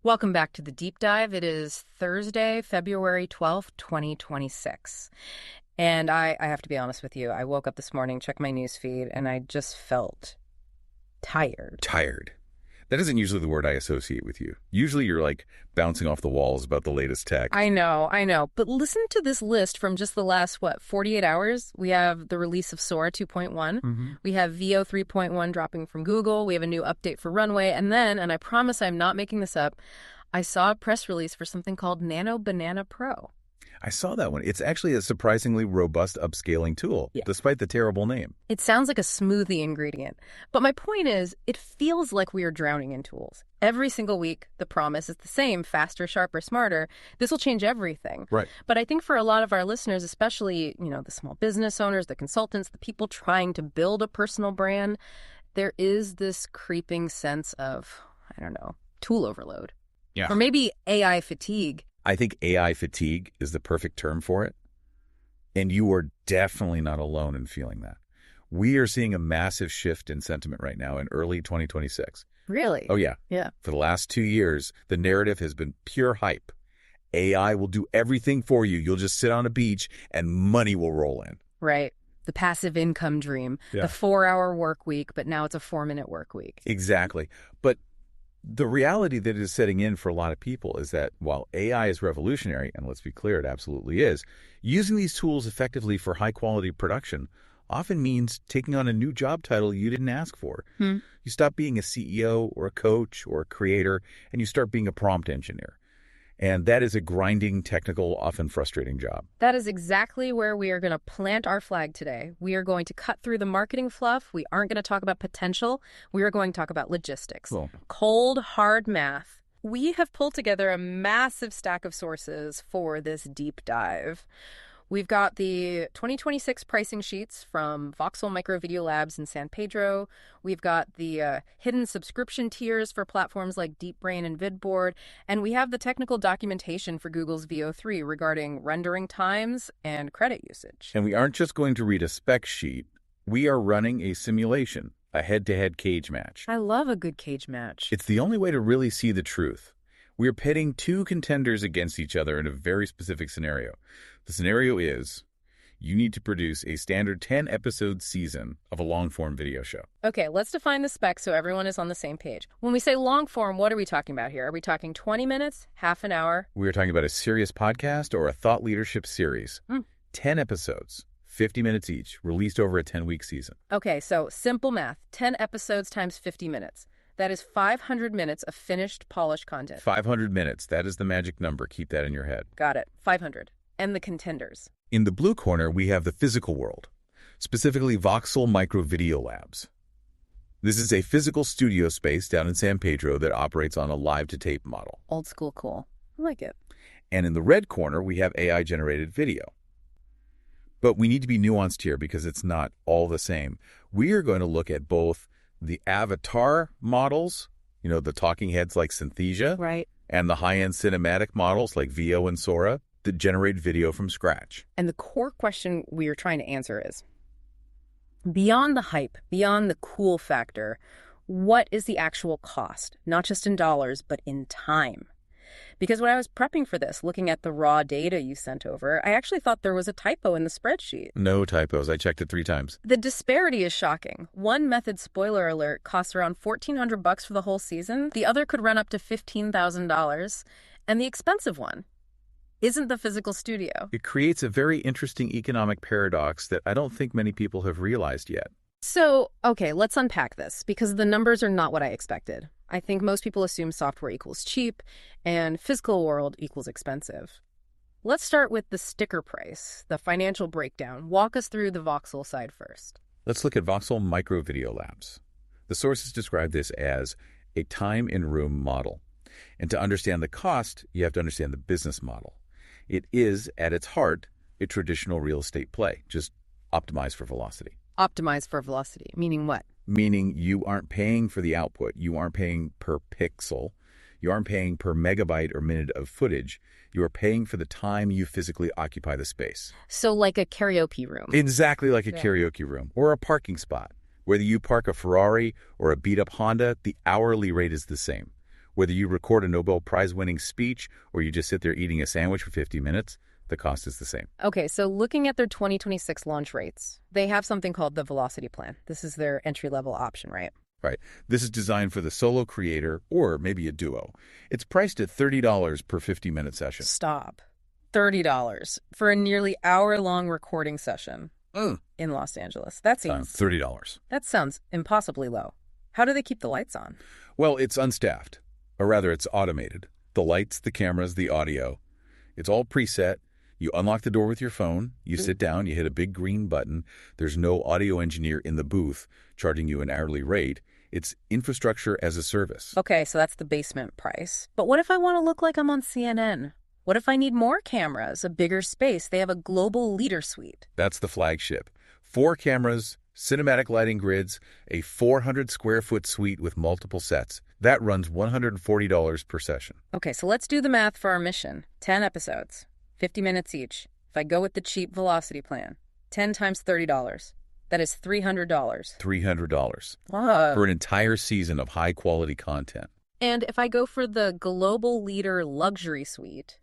Welcome back to the Deep Dive. It is Thursday, February 12th, 2026. And I have to be honest with you. I woke up this morning, checked my news feed, and I just felt tired. Tired. That isn't usually the word I associate with you. Usually you're like bouncing off the walls about the latest tech. I know. But listen to this list from just the last, 48 hours? We have the release of Sora 2.1. Mm-hmm. We have Veo 3.1 dropping from Google. We have a new update for Runway. And then, and I promise I'm not making this up, I saw a press release for something called Nano Banana Pro. I saw that one. It's actually a surprisingly robust upscaling tool, despite the terrible name. It sounds like a smoothie ingredient. But my point is, it feels like we are drowning in tools. Every single week, the promise is the same: faster, sharper, smarter. This will change everything. Right. But I think for a lot of our listeners, especially, the small business owners, the consultants, the people trying to build a personal brand, there is this creeping sense of, tool overload. Yeah. Or maybe AI fatigue. I think AI fatigue is the perfect term for it. And you are definitely not alone in feeling that. We are seeing a massive shift in sentiment right now in early 2026. Really? Oh, yeah. Yeah. For the last 2 years, the narrative has been pure hype. AI will do everything for you. You'll just sit on a beach and money will roll in. Right. The passive income dream. Yeah. The 4-hour work week, but now it's a 4-minute work week. Exactly. But the reality that is setting in for a lot of people is that while AI is revolutionary, and let's be clear, it absolutely is, using these tools effectively for high-quality production often means taking on a new job title you didn't ask for. You stop being a CEO or a coach or a creator, and you start being a prompt engineer. And that is a grinding, technical, often frustrating job. That is exactly where we are going to plant our flag today. We are going to cut through the marketing fluff. We aren't going to talk about potential. We are going to talk about logistics. Cool. Cold, hard math. We have pulled together a massive stack of sources for this deep dive. We've got the 2026 pricing sheets from Voxel Micro Video Labs in San Pedro. We've got the hidden subscription tiers for platforms like DeepBrain and vidBoard. And we have the technical documentation for Google's Veo 3 regarding rendering times and credit usage. And we aren't just going to read a spec sheet. We are running a simulation, a head-to-head cage match. I love a good cage match. It's the only way to really see the truth. We're pitting two contenders against each other in a very specific scenario. The scenario is you need to produce a standard 10-episode season of a long-form video show. Okay, let's define the specs so everyone is on the same page. When we say long-form, what are we talking about here? Are we talking 20 minutes, half an hour? We are talking about a serious podcast or a thought leadership series. 10 episodes, 50 minutes each, released over a 10-week season. Okay, so simple math. 10 episodes times 50 minutes. That is 500 minutes of finished, polished content. 500 minutes. That is the magic number. Keep that in your head. Got it. 500. And the contenders. In the blue corner, we have the physical world, specifically Voxel Micro Video Labs. This is a physical studio space down in San Pedro that operates on a live-to-tape model. Old school cool. I like it. And in the red corner, we have AI-generated video. But we need to be nuanced here because it's not all the same. We are going to look at both the avatar models, the talking heads like Synthesia, right, and the high-end cinematic models like Veo and Sora that generate video from scratch. And the core question we are trying to answer is, beyond the hype, beyond the cool factor, what is the actual cost? Not just in dollars, but in time. Because when I was prepping for this, looking at the raw data you sent over, I actually thought there was a typo in the spreadsheet. No typos. I checked it 3 times. The disparity is shocking. One method, spoiler alert, costs around $1,400 for the whole season. The other could run up to $15,000. And the expensive one isn't the physical studio. It creates a very interesting economic paradox that I don't think many people have realized yet. So, okay, let's unpack this, because the numbers are not what I expected. I think most people assume software equals cheap and physical world equals expensive. Let's start with the sticker price, the financial breakdown. Walk us through the Voxel side first. Let's look at Voxel Micro Video Labs. The sources describe this as a time-in-room model. And to understand the cost, you have to understand the business model. It is, at its heart, a traditional real estate play, just optimized for velocity. Optimized for velocity, meaning what? Meaning you aren't paying for the output. You aren't paying per pixel. You aren't paying per megabyte or minute of footage. You are paying for the time you physically occupy the space. So like a karaoke room. Exactly like a karaoke room or a parking spot. Whether you park a Ferrari or a beat-up Honda, the hourly rate is the same. Whether you record a Nobel Prize-winning speech or you just sit there eating a sandwich for 50 minutes, the cost is the same. Okay, so looking at their 2026 launch rates, they have something called the Velocity Plan. This is their entry-level option, right? Right. This is designed for the solo creator or maybe a duo. It's priced at $30 per 50-minute session. Stop. $30 for a nearly hour-long recording session in Los Angeles. That seems... $30. That sounds impossibly low. How do they keep the lights on? Well, it's unstaffed. Or rather, it's automated. The lights, the cameras, the audio. It's all preset. You unlock the door with your phone. You sit down. You hit a big green button. There's no audio engineer in the booth charging you an hourly rate. It's infrastructure as a service. Okay, so that's the basement price. But what if I want to look like I'm on CNN? What if I need more cameras, a bigger space? They have a global leader suite. That's the flagship. 4 cameras, cinematic lighting grids, a 400-square-foot suite with multiple sets. That runs $140 per session. Okay, so let's do the math for our mission. 10 episodes, 50 minutes each. If I go with the cheap Velocity Plan, 10 times $30. That is $300. $300 Whoa. for an entire season of high-quality content. And if I go for the global leader luxury suite,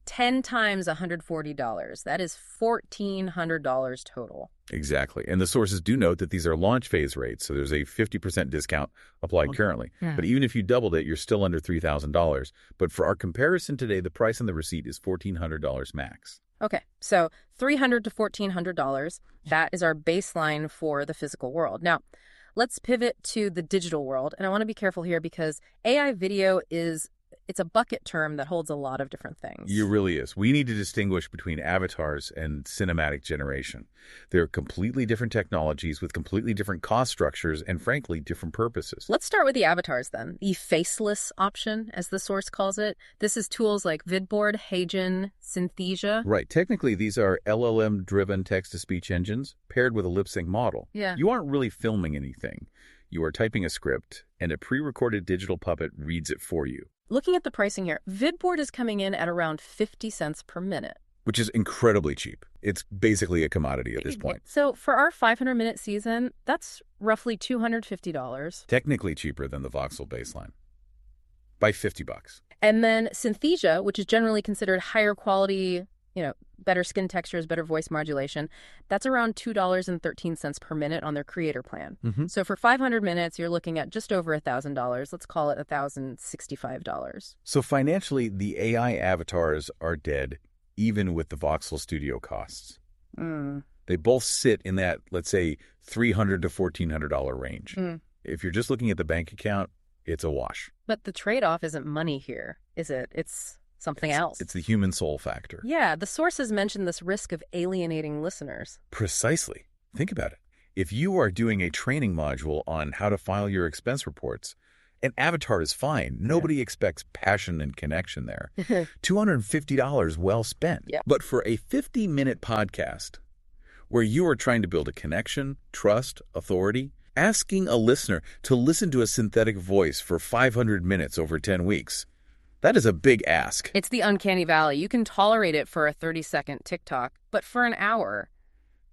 10 times $140. That is $1,400 total. Exactly. And the sources do note that these are launch phase rates, so there's a 50% discount applied currently. Yeah. But even if you doubled it, you're still under $3,000. But for our comparison today, the price on the receipt is $1,400 max. Okay, so $300 to $1,400. That is our baseline for the physical world. Now, let's pivot to the digital world. And I want to be careful here because AI video it's a bucket term that holds a lot of different things. It really is. We need to distinguish between avatars and cinematic generation. They're completely different technologies with completely different cost structures and, frankly, different purposes. Let's start with the avatars then. The faceless option, as the source calls it. This is tools like vidBoard, Hagen, Synthesia. Right. Technically, these are LLM-driven text-to-speech engines paired with a lip-sync model. Yeah. You aren't really filming anything. You are typing a script, and a pre-recorded digital puppet reads it for you. Looking at the pricing here, vidBoard is coming in at around 50 cents per minute. Which is incredibly cheap. It's basically a commodity at this point. So for our 500-minute season, that's roughly $250. Technically cheaper than the Voxel baseline. By $50. And then Synthesia, which is generally considered higher quality, better skin textures, better voice modulation, that's around $2.13 per minute on their creator plan. Mm-hmm. So for 500 minutes, you're looking at just over $1,000. Let's call it $1,065. So financially, the AI avatars are dead, even with the Voxel studio costs. They both sit in that, let's say, $300 to $1,400 range. If you're just looking at the bank account, it's a wash. But the trade-off isn't money here, is it? It's something else. It's the human soul factor. Yeah, the sources mentioned this risk of alienating listeners. Precisely. Think about it. If you are doing a training module on how to file your expense reports, an avatar is fine. Nobody expects passion and connection there. $250 well spent. Yeah. But for a 50-minute podcast where you are trying to build a connection, trust, authority, asking a listener to listen to a synthetic voice for 500 minutes over 10 weeks, that is a big ask. It's the uncanny valley. You can tolerate it for a 30-second TikTok, but for an hour,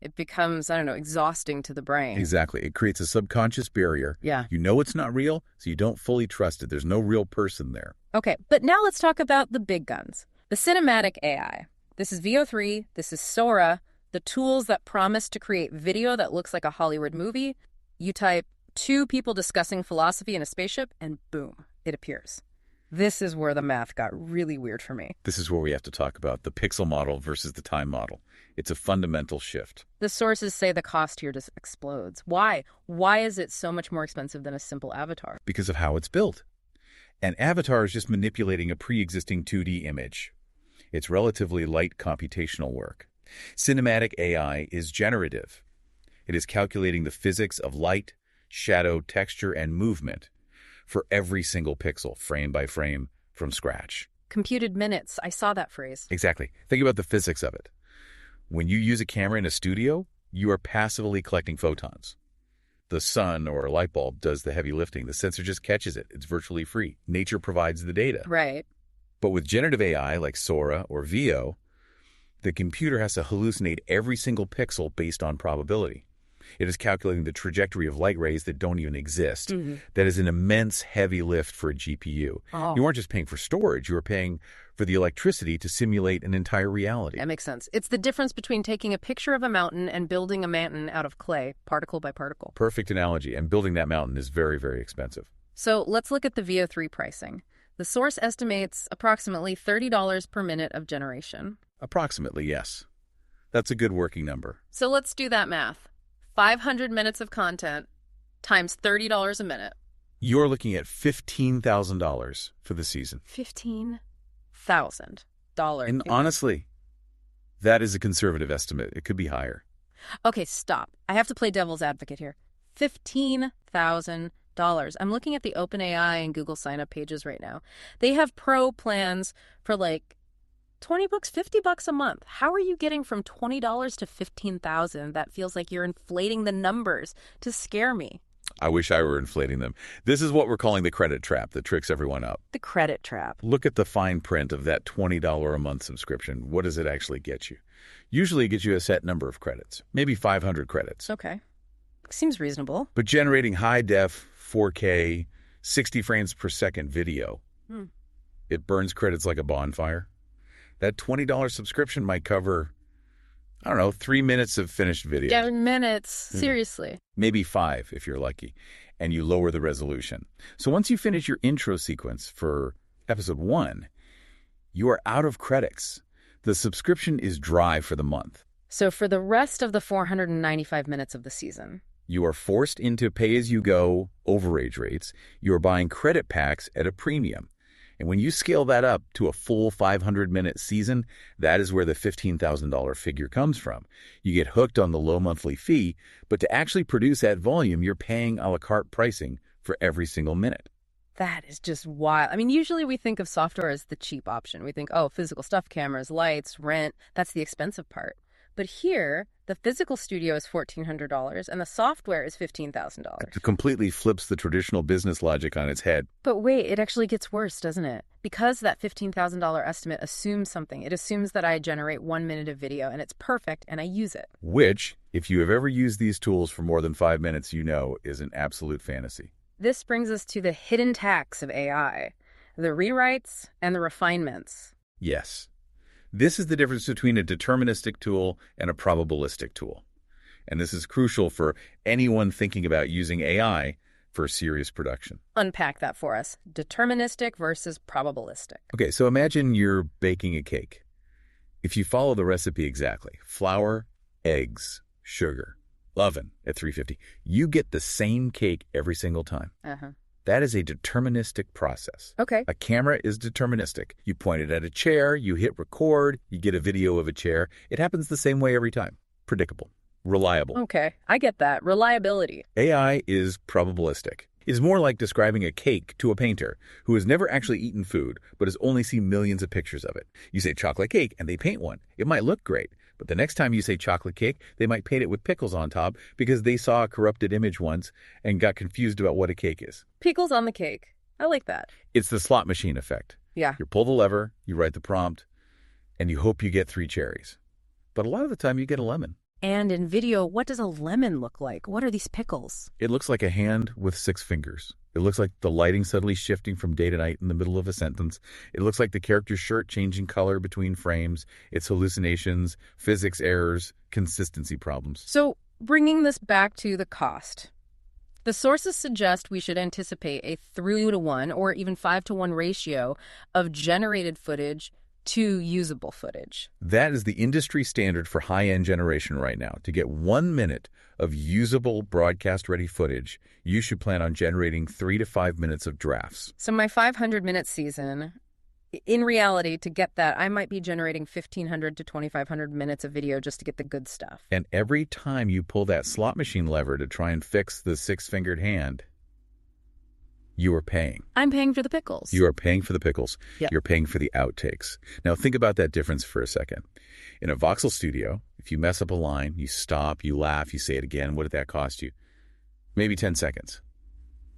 it becomes, exhausting to the brain. Exactly. It creates a subconscious barrier. Yeah. You know it's not real, so you don't fully trust it. There's no real person there. Okay, but now let's talk about the big guns. The cinematic AI. This is VO3, this is Sora, the tools that promise to create video that looks like a Hollywood movie. You type 2 people discussing philosophy in a spaceship, and boom, it appears. This is where the math got really weird for me. This is where we have to talk about the pixel model versus the time model. It's a fundamental shift. The sources say the cost here just explodes. Why? Why is it so much more expensive than a simple avatar? Because of how it's built. An avatar is just manipulating a pre-existing 2D image. It's relatively light computational work. Cinematic AI is generative. It is calculating the physics of light, shadow, texture, and movement for every single pixel, frame by frame, from scratch. Computed minutes. I saw that phrase. Exactly. Think about the physics of it. When you use a camera in a studio, you are passively collecting photons. The sun or a light bulb does the heavy lifting. The sensor just catches it. It's virtually free. Nature provides the data. Right. But with generative AI like Sora or Veo, the computer has to hallucinate every single pixel based on probability. It is calculating the trajectory of light rays that don't even exist. Mm-hmm. That is an immense heavy lift for a GPU. Oh. You aren't just paying for storage, you are paying for the electricity to simulate an entire reality. That makes sense. It's the difference between taking a picture of a mountain and building a mountain out of clay, particle by particle. Perfect analogy, and building that mountain is very, very expensive. So let's look at the Veo 3 pricing. The source estimates approximately $30 per minute of generation. Approximately, yes. That's a good working number. So let's do that math. 500 minutes of content times $30 a minute. You're looking at $15,000 for the season. $15,000. And honestly, that is a conservative estimate. It could be higher. Okay, stop. I have to play devil's advocate here. $15,000. I'm looking at the OpenAI and Google sign-up pages right now. They have pro plans for like $20, $50 a month. How are you getting from $20 to $15,000? That feels like you're inflating the numbers to scare me. I wish I were inflating them. This is what we're calling the credit trap that tricks everyone up. The credit trap. Look at the fine print of that $20 a month subscription. What does it actually get you? Usually it gets you a set number of credits, maybe 500 credits. Okay. Seems reasonable. But generating high-def, 4K, 60 frames per second video, it burns credits like a bonfire. That $20 subscription might cover, 3 minutes of finished video. 7 minutes. Seriously. Maybe 5 if you're lucky, and you lower the resolution. So once you finish your intro sequence for episode 1, you are out of credits. The subscription is dry for the month. So for the rest of the 495 minutes of the season, you are forced into pay-as-you-go overage rates. You are buying credit packs at a premium. And when you scale that up to a full 500-minute season, that is where the $15,000 figure comes from. You get hooked on the low monthly fee, but to actually produce that volume, you're paying a la carte pricing for every single minute. That is just wild. I mean, usually we think of software as the cheap option. We think, oh, physical stuff, cameras, lights, rent, that's the expensive part. But here, the physical studio is $1,400 and the software is $15,000. It completely flips the traditional business logic on its head. But wait, it actually gets worse, doesn't it? Because that $15,000 estimate assumes something. It assumes that I generate 1 minute of video and it's perfect and I use it. Which, if you have ever used these tools for more than 5 minutes, you know is an absolute fantasy. This brings us to the hidden tax of AI, the rewrites and the refinements. Yes. This is the difference between a deterministic tool and a probabilistic tool. And this is crucial for anyone thinking about using AI for serious production. Unpack that for us. Deterministic versus probabilistic. Okay, so imagine you're baking a cake. If you follow the recipe exactly, flour, eggs, sugar, oven at 350, you get the same cake every single time. That is a deterministic process. Okay. A camera is deterministic. You point it at a chair, you hit record, you get a video of a chair. It happens the same way every time. Predictable. Reliable. Okay, I get that. Reliability. AI is probabilistic. It's more like describing a cake to a painter who has never actually eaten food but has only seen millions of pictures of it. You say chocolate cake and they paint one. It might look great, but the next time you say chocolate cake, they might paint it with pickles on top because they saw a corrupted image once and got confused about what a cake is. Pickles on the cake. I like that. It's the slot machine effect. Yeah. You pull the lever, you write the prompt, and you hope you get 3 cherries. But a lot of the time you get a lemon. And in video, what does a lemon look like? What are these pickles? It looks like a hand with 6 fingers. It looks like the lighting suddenly shifting from day to night in the middle of a sentence. It looks like the character's shirt changing color between frames. It's hallucinations, physics errors, consistency problems. So bringing this back to the cost. The sources suggest we should anticipate a 3-to-1 or even 5-to-1 ratio of generated footage to usable footage. That is the industry standard for high-end generation right now. To get 1 minute of usable broadcast-ready footage, you should plan on generating 3 to 5 minutes of drafts. So my 500-minute season, in reality, to get that, I might be generating 1,500 to 2,500 minutes of video just to get the good stuff. And every time you pull that slot machine lever to try and fix the 6-fingered hand, you are paying. I'm paying for the pickles. You are paying for the pickles. Yep. You're paying for the outtakes. Now think about that difference for a second. In a Voxel studio, if you mess up a line, you stop, you laugh, you say it again. What did that cost you? Maybe 10 seconds.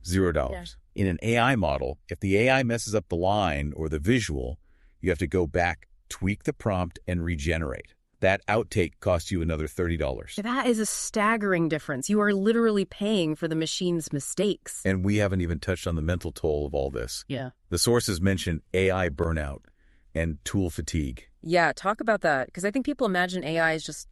$0. Yeah. In an AI model, if the AI messes up the line or the visual, you have to go back, tweak the prompt, and regenerate. That outtake costs you another $30. That is a staggering difference. You are literally paying for the machine's mistakes. And we haven't even touched on the mental toll of all this. Yeah. The sources mention AI burnout and tool fatigue. Yeah, talk about that, because I think people imagine AI is just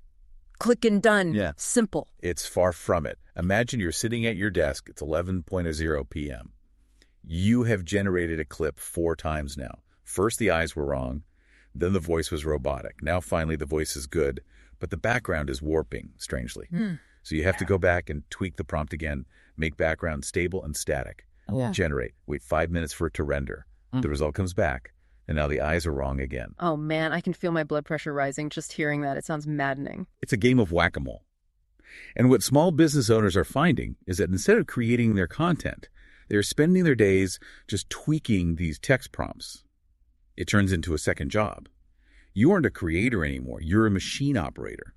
click and done, simple. It's far from it. Imagine you're sitting at your desk. It's 11:00 p.m. You have generated a clip 4 times now. First, the eyes were wrong. Then the voice was robotic. Now, finally, the voice is good, but the background is warping, strangely. So you have to go back and tweak the prompt again, make background stable and static. Generate. Wait 5 minutes for it to render. The result comes back, and now the eyes are wrong again. Oh, man, I can feel my blood pressure rising just hearing that. It sounds maddening. It's a game of whack-a-mole. And what small business owners are finding is that instead of creating their content, they're spending their days just tweaking these text prompts. It turns into a second job. You aren't a creator anymore. You're a machine operator,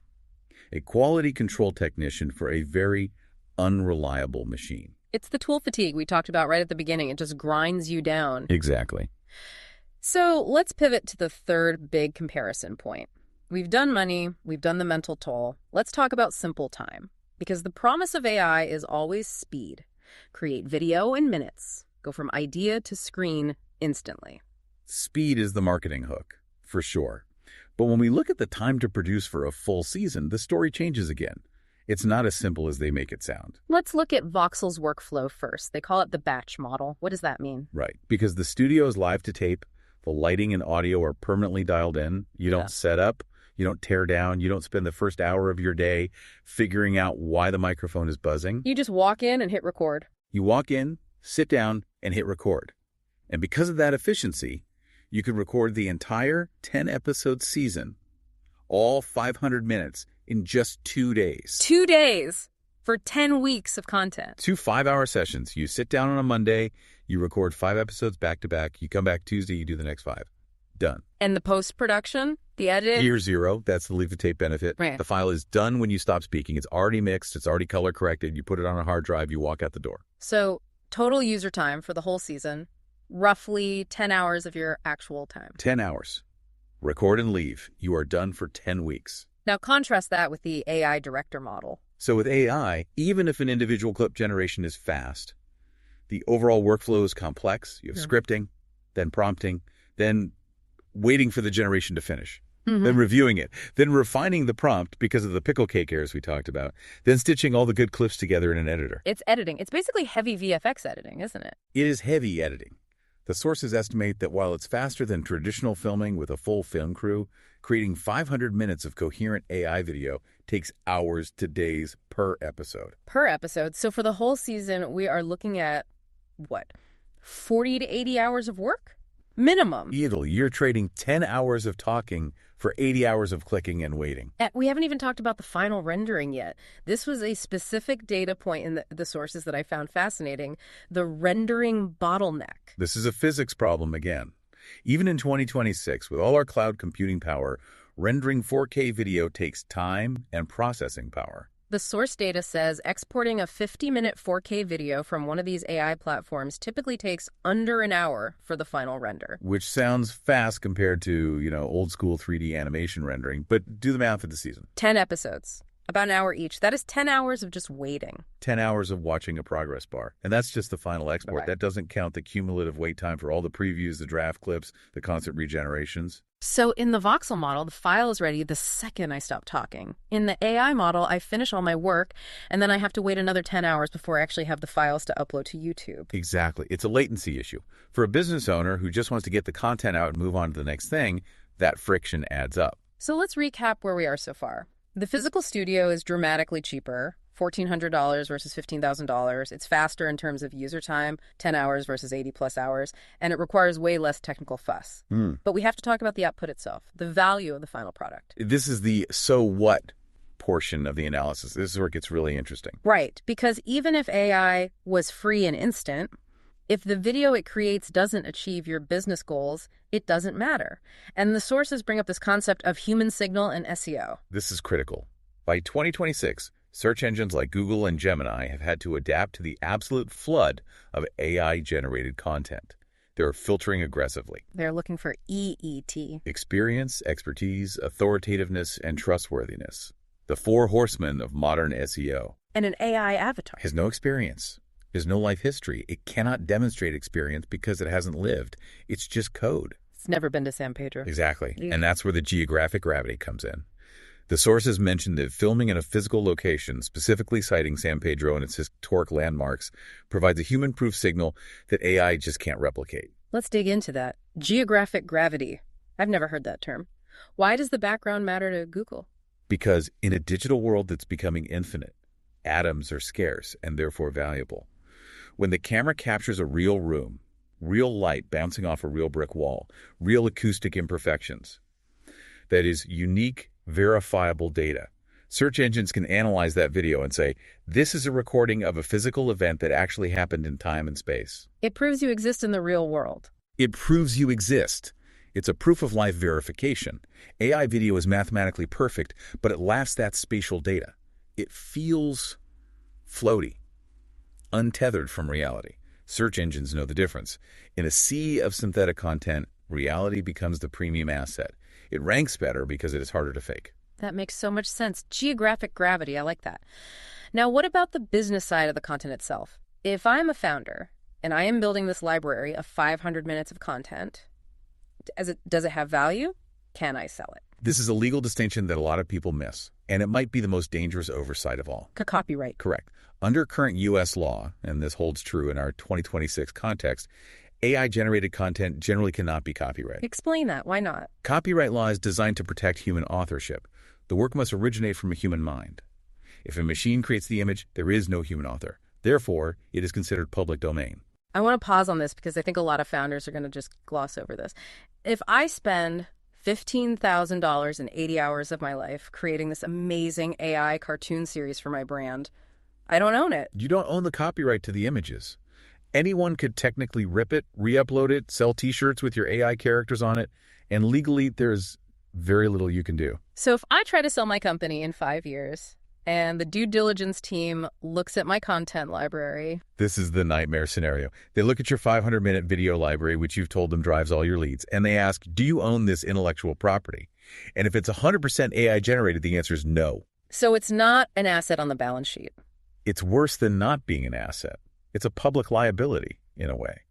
a quality control technician for a very unreliable machine. It's the tool fatigue we talked about right at the beginning. It just grinds you down. Exactly. So let's pivot to the third big comparison point. We've done money. We've done the mental toll. Let's talk about simple time, because the promise of AI is always speed. Create video in minutes. Go from idea to screen instantly. Speed is the marketing hook, for sure. But when we look at the time to produce for a full season, the story changes again. It's not as simple as they make it sound. Let's look at Voxel's workflow first. They call it the batch model. What does that mean? Right. Because the studio is live to tape, the lighting and audio are permanently dialed in. You don't set up, you don't tear down, you don't spend the first hour of your day figuring out why the microphone is buzzing. You just walk in and hit record. You walk in, sit down, and hit record. And because of that efficiency, you could record the entire 10-episode season, all 500 minutes, in just 2 days. 2 days for 10 weeks of content. 2 5-hour sessions. You sit down on a Monday, you record 5 episodes back-to-back, you come back Tuesday, you do the next 5. Done. And the post-production, the edit? Year 0, that's the leave-to-tape benefit. Right. The file is done when you stop speaking. It's already mixed, it's already color-corrected, you put it on a hard drive, you walk out the door. So total user time for the whole season, roughly 10 hours of your actual time. 10 hours. Record and leave. You are done for 10 weeks. Now contrast that with the AI director model. So with AI, even if an individual clip generation is fast, the overall workflow is complex. You have scripting, then prompting, then waiting for the generation to finish, then reviewing it, then refining the prompt because of the pickle cake errors we talked about, then stitching all the good clips together in an editor. It's editing. It's basically heavy VFX editing, isn't it? It is heavy editing. The sources estimate that while it's faster than traditional filming with a full film crew, creating 500 minutes of coherent AI video takes hours to days per episode. Per episode. So for the whole season, we are looking at, what, 40 to 80 hours of work? Minimum. Easily. You're trading 10 hours of talking for 80 hours of clicking and waiting. We haven't even talked about the final rendering yet. This was a specific data point in the sources that I found fascinating, the rendering bottleneck. This is a physics problem again. Even in 2026, with all our cloud computing power, rendering 4K video takes time and processing power. The source data says exporting a 50-minute 4K video from one of these AI platforms typically takes under an hour for the final render. Which sounds fast compared to, old school 3D animation rendering, but do the math for the season. 10 episodes, about an hour each. That is 10 hours of just waiting. 10 hours of watching a progress bar. And that's just the final export. Right. That doesn't count the cumulative wait time for all the previews, the draft clips, the constant regenerations. So in the Voxel model, the file is ready the second I stop talking. In the AI model, I finish all my work, and then I have to wait another 10 hours before I actually have the files to upload to YouTube. Exactly. It's a latency issue. For a business owner who just wants to get the content out and move on to the next thing, that friction adds up. So let's recap where we are so far. The physical studio is dramatically cheaper, $1,400 versus $15,000. It's faster in terms of user time, 10 hours versus 80-plus hours, and it requires way less technical fuss. But we have to talk about the output itself, the value of the final product. This is the so what portion of the analysis. This is where it gets really interesting. Right, because even if AI was free and instant, if the video it creates doesn't achieve your business goals, it doesn't matter. And the sources bring up this concept of human signal and SEO. This is critical. By 2026, search engines like Google and Gemini have had to adapt to the absolute flood of AI-generated content. They're filtering aggressively. They're looking for EET. Experience, expertise, authoritativeness, and trustworthiness. The four horsemen of modern SEO. And an AI avatar. Has no experience. There's no life history. It cannot demonstrate experience because it hasn't lived. It's just code. It's never been to San Pedro. Exactly. And that's where the geographic gravity comes in. The sources mentioned that filming in a physical location, specifically citing San Pedro and its historic landmarks, provides a human-proof signal that AI just can't replicate. Let's dig into that. Geographic gravity. I've never heard that term. Why does the background matter to Google? Because in a digital world that's becoming infinite, atoms are scarce and therefore valuable. When the camera captures a real room, real light bouncing off a real brick wall, real acoustic imperfections, that is unique, verifiable data, search engines can analyze that video and say, this is a recording of a physical event that actually happened in time and space. It proves you exist in the real world. It proves you exist. It's a proof-of-life verification. AI video is mathematically perfect, but it lacks that spatial data. It feels floaty, untethered from reality. Search engines know the difference. In a sea of synthetic content, reality becomes the premium asset. It ranks better because it is harder to fake. That makes so much sense. Geographic gravity, I like that. Now, what about the business side of the content itself? If I'm a founder and I am building this library of 500 minutes of content, does it have value? Can I sell it? This is a legal distinction that a lot of people miss, and it might be the most dangerous oversight of all. Copyright. Correct. Under current U.S. law, and this holds true in our 2026 context, AI-generated content generally cannot be copyrighted. Explain that. Why not? Copyright law is designed to protect human authorship. The work must originate from a human mind. If a machine creates the image, there is no human author. Therefore, it is considered public domain. I want to pause on this because I think a lot of founders are going to just gloss over this. If I spend $15,000 and 80 hours of my life creating this amazing AI cartoon series for my brand, I don't own it. You don't own the copyright to the images. Anyone could technically rip it, re-upload it, sell T-shirts with your AI characters on it, and legally there's very little you can do. So if I try to sell my company in 5 years and the due diligence team looks at my content library... This is the nightmare scenario. They look at your 500-minute video library, which you've told them drives all your leads, and they ask, do you own this intellectual property? And if it's 100% AI-generated, the answer is no. So it's not an asset on the balance sheet. It's worse than not being an asset. It's a public liability, in a way.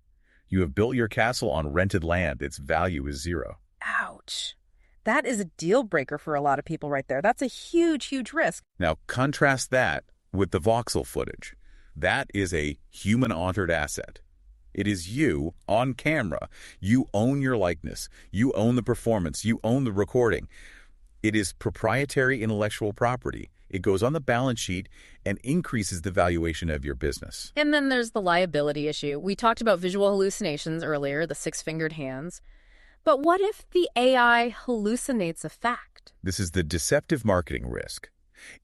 You have built your castle on rented land. Its value is zero. Ouch. That is a deal breaker for a lot of people right there. That's a huge, huge risk. Now, contrast that with the Voxel footage. That is a human-authored asset. It is you on camera. You own your likeness. You own the performance. You own the recording. It is proprietary intellectual property. It goes on the balance sheet and increases the valuation of your business. And then there's the liability issue. We talked about visual hallucinations earlier, the six-fingered hands. But what if the AI hallucinates a fact? This is the deceptive marketing risk.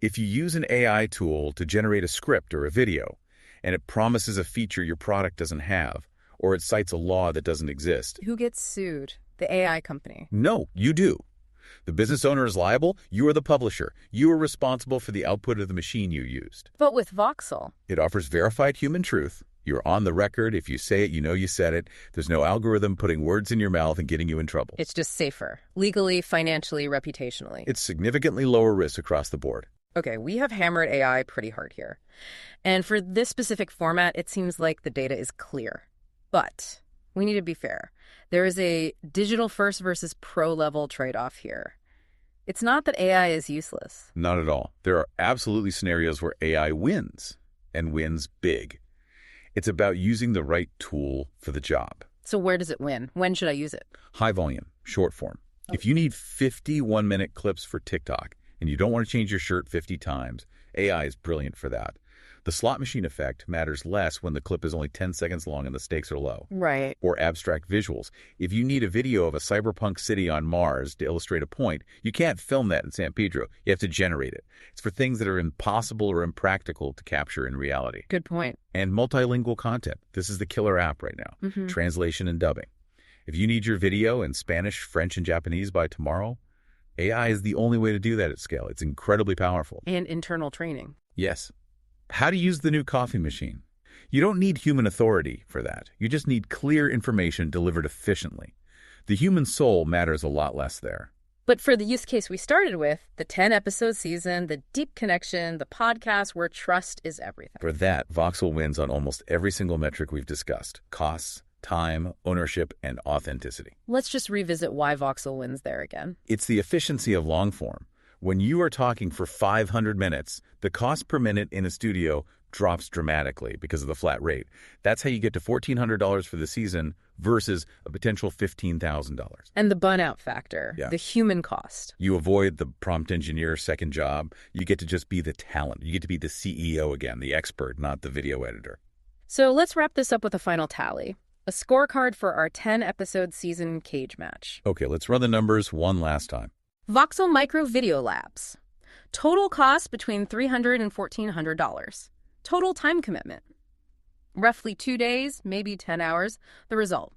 If you use an AI tool to generate a script or a video, and it promises a feature your product doesn't have, or it cites a law that doesn't exist. Who gets sued? The AI company. No, you do. The business owner is liable. You are the publisher. You are responsible for the output of the machine you used. But with Voxel, it offers verified human truth. You're on the record. If you say it, you know you said it. There's no algorithm putting words in your mouth and getting you in trouble. It's just safer. Legally, financially, reputationally. It's significantly lower risk across the board. Okay, we have hammered AI pretty hard here. And for this specific format, it seems like the data is clear. But we need to be fair. There is a digital first versus pro level trade-off here. It's not that AI is useless. Not at all. There are absolutely scenarios where AI wins, and wins big. It's about using the right tool for the job. So where does it win? When should I use it? High volume, short form. Oh. If you need 50 one-minute clips for TikTok and you don't want to change your shirt 50 times, AI is brilliant for that. The slot machine effect matters less when the clip is only 10 seconds long and the stakes are low. Right. Or abstract visuals. If you need a video of a cyberpunk city on Mars to illustrate a point, you can't film that in San Pedro. You have to generate it. It's for things that are impossible or impractical to capture in reality. Good point. And multilingual content. This is the killer app right now. Mm-hmm. Translation and dubbing. If you need your video in Spanish, French, and Japanese by tomorrow, AI is the only way to do that at scale. It's incredibly powerful. And internal training. Yes. How to use the new coffee machine. You don't need human authority for that. You just need clear information delivered efficiently. The human soul matters a lot less there. But for the use case we started with, the 10-episode season, the deep connection, the podcast where trust is everything. For that, Voxel wins on almost every single metric we've discussed: costs, time, ownership, and authenticity. Let's just revisit why Voxel wins there again. It's the efficiency of long form. When you are talking for 500 minutes, the cost per minute in a studio drops dramatically because of the flat rate. That's how you get to $1,400 for the season versus a potential $15,000. And the burnout factor, Yeah. the human cost. You avoid the prompt engineer second job. You get to just be the talent. You get to be the CEO again, the expert, not the video editor. So let's wrap this up with a final tally. A scorecard for our 10-episode season cage match. Okay, let's run the numbers one last time. Voxel Micro Video Labs. Total cost between $300 and $1,400. Total time commitment. Roughly 2 days, maybe 10 hours. The result.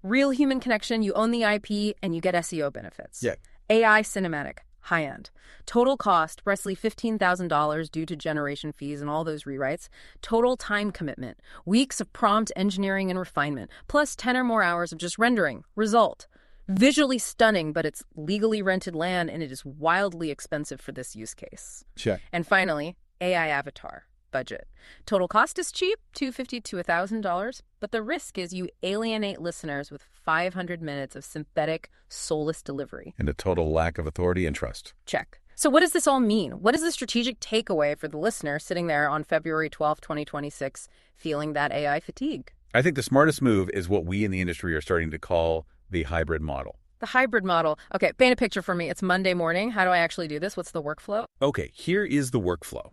Real human connection, you own the IP, and you get SEO benefits. Yeah. AI cinematic, high-end. Total cost, roughly $15,000 due to generation fees and all those rewrites. Total time commitment. Weeks of prompt engineering and refinement, plus 10 or more hours of just rendering. Result. Visually stunning, but it's legally rented land, and it is wildly expensive for this use case. Check. And finally, AI avatar. Budget. Total cost is cheap, $250 to $1,000, but the risk is you alienate listeners with 500 minutes of synthetic, soulless delivery. And a total lack of authority and trust. Check. So what does this all mean? What is the strategic takeaway for the listener sitting there on February 12th, 2026, feeling that AI fatigue? I think the smartest move is what we in the industry are starting to call the hybrid model. The hybrid model. Okay, paint a picture for me. It's Monday morning. How do I actually do this? What's the workflow? Okay, here is the workflow.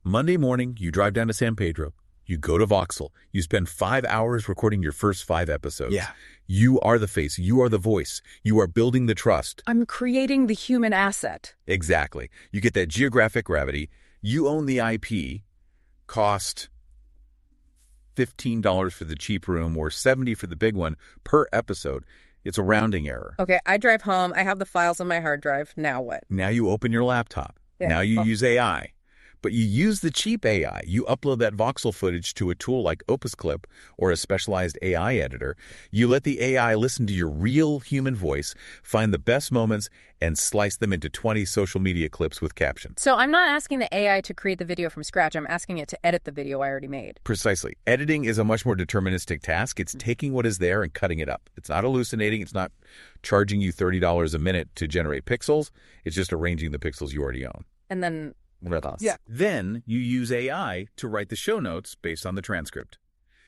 Monday morning, you drive down to San Pedro. You go to Voxel. You spend 5 hours recording your first 5 episodes. Yeah. You are the face. You are the voice. You are building the trust. I'm creating the human asset. Exactly. You get that geographic gravity. You own the IP. Cost $15 for the cheap room or $70 for the big one per episode. It's a rounding error. Okay, I drive home. I have the files on my hard drive. Now what? Now you open your laptop. Yeah. Now you use AI. But you use the cheap AI. You upload that voxel footage to a tool like Opus Clip or a specialized AI editor. You let the AI listen to your real human voice, find the best moments, and slice them into 20 social media clips with captions. So I'm not asking the AI to create the video from scratch. I'm asking it to edit the video I already made. Precisely. Editing is a much more deterministic task. It's taking what is there and cutting it up. It's not hallucinating. It's not charging you $30 a minute to generate pixels. It's just arranging the pixels you already own. And then Yeah. Then you use AI to write the show notes based on the transcript.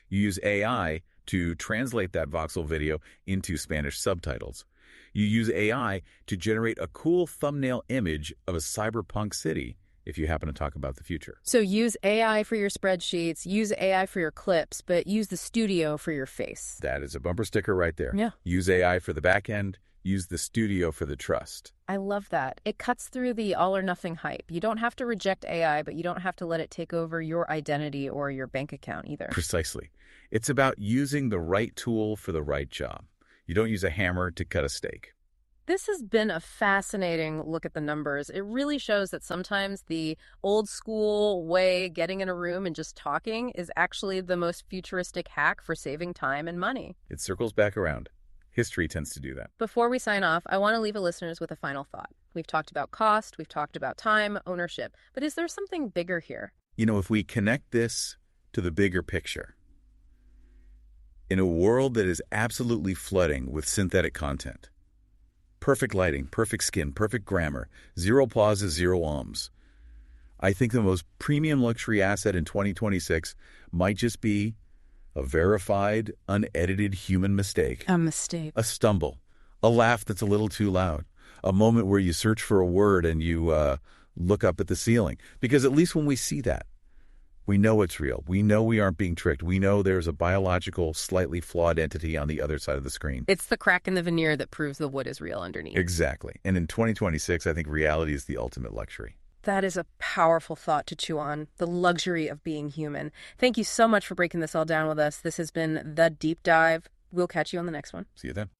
You use AI to translate that voxel video into Spanish subtitles. You use AI to generate a cool thumbnail image of a cyberpunk city if you happen to talk about the future. So use AI for your spreadsheets, use AI for your clips, but use the studio for your face. That is a bumper sticker right there. Yeah. Use AI for the back end. Use the studio for the trust. I love that. It cuts through the all or nothing hype. You don't have to reject AI, but you don't have to let it take over your identity or your bank account either. Precisely. It's about using the right tool for the right job. You don't use a hammer to cut a steak. This has been a fascinating look at the numbers. It really shows that sometimes the old school way, getting in a room and just talking, is actually the most futuristic hack for saving time and money. It circles back around. History tends to do that. Before we sign off, I want to leave our listeners with a final thought. We've talked about cost, we've talked about time, ownership, but is there something bigger here? You know, if we connect this to the bigger picture, in a world that is absolutely flooding with synthetic content, perfect lighting, perfect skin, perfect grammar, zero pauses, zero ums, I think the most premium luxury asset in 2026 might just be a verified, unedited human mistake. A mistake. A stumble. A laugh that's a little too loud. A moment where you search for a word and you look up at the ceiling. Because at least when we see that, we know it's real. We know we aren't being tricked. We know there's a biological, slightly flawed entity on the other side of the screen. It's the crack in the veneer that proves the wood is real underneath. Exactly. And in 2026, I think reality is the ultimate luxury. That is a powerful thought to chew on, the luxury of being human. Thank you so much for breaking this all down with us. This has been The Deep Dive. We'll catch you on the next one. See you then.